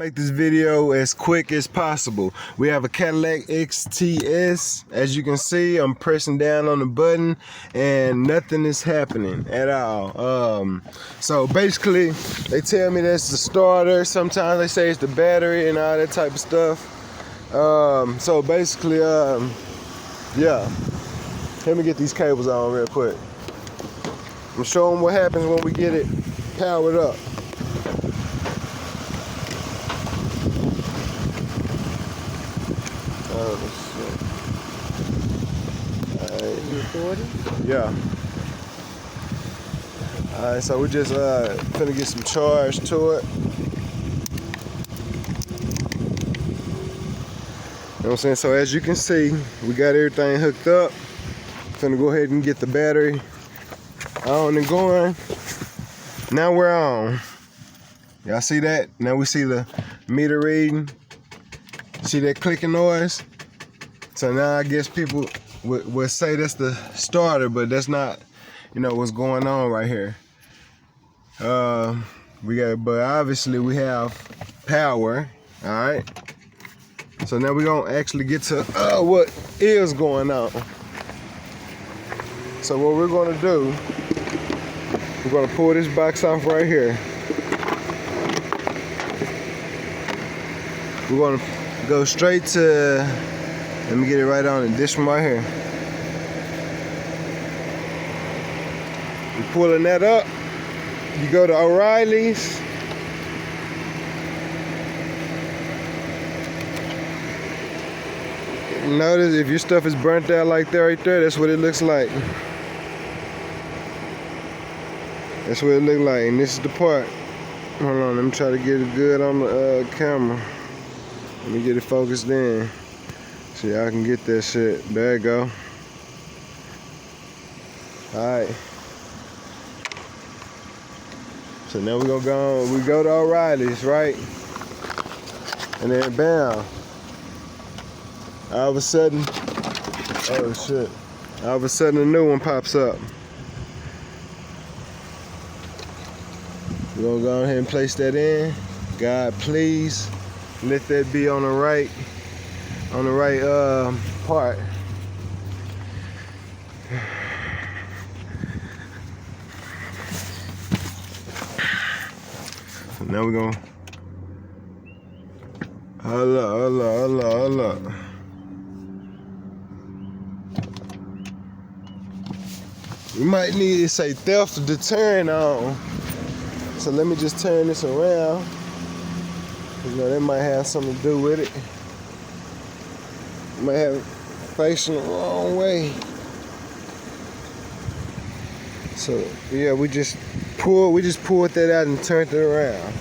Make this video as quick as possible. We have a Cadillac XTS. As you can see, I'm pressing down on the button and nothing is happening at all. So basically, they tell me that's the starter. Sometimes they say it's the battery and all that type of stuff. So basically, yeah. Let me get these cables on real quick. I'm showing what happens when we get it powered up. Yeah. Alright, so we just finna get some charge to it. You know what I'm saying? So as you can see, we got everything hooked up. Finna go ahead and get the battery on and going. Now we're on. Y'all see that? Now we see the meter reading. See that clicking noise? So now I guess people would say that's the starter, but that's not, you know, what's going on right here. But obviously we have power, all right? So now we're gonna actually get to what is going on. So what we're gonna do, we're gonna pull this box off right here. We're gonna go straight to, let me get it right on it, this one right here. You're pulling that up, you go to O'Reilly's. Notice if your stuff is burnt out like that right there, that's what it looks like. That's what it looks like, and this is the part. Hold on, let me try to get it good on the camera. Let me get it focused in so y'all can get that shit. There you go. Alright. So now we're gonna go on, we go to O'Reilly's, right? And then bam. All of a sudden, oh shit. All of a sudden a new one pops up. We're gonna go ahead and place that in. God, please let that be on the right part. So now we're gonna hold up. We might need to say theft deterrent on. So let me just turn this around. You know, that might have something to do with it. Might have it facing the wrong way. So yeah, we just pulled that out and turned it around.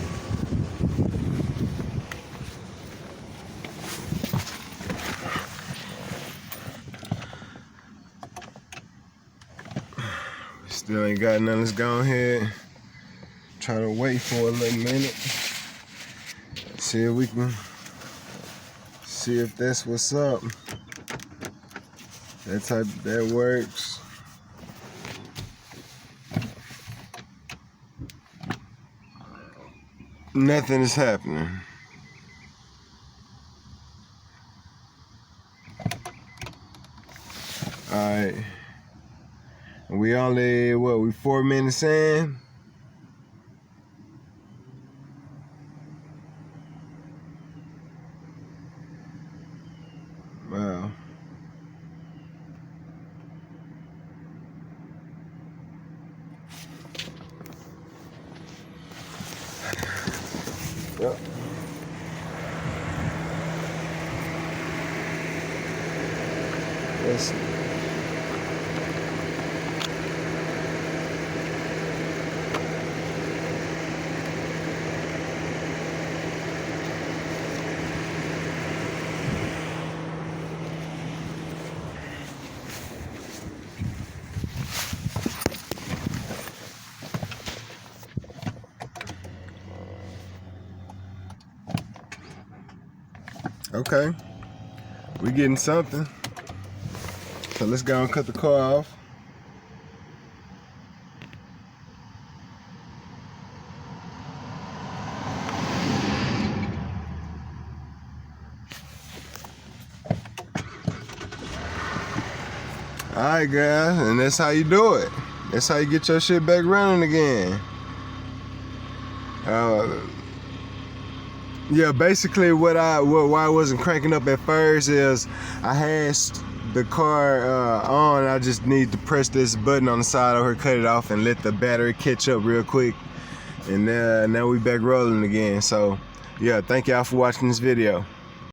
Still ain't got nothing. Let's go ahead. Try to wait for a little minute. See if we can see if that's what's up. That works. Nothing is happening. Alright. We only, we 4 minutes in? Wow. Yep. Let's see. Okay, we getting something. So let's go and cut the car off. Alright guys, and that's how you do it. That's how you get your shit back running again. Yeah, basically why I wasn't cranking up at first is I had the car on. I just need to press this button on the side over here, cut it off, and let the battery catch up real quick. And now we back rolling again. So yeah, thank y'all for watching this video.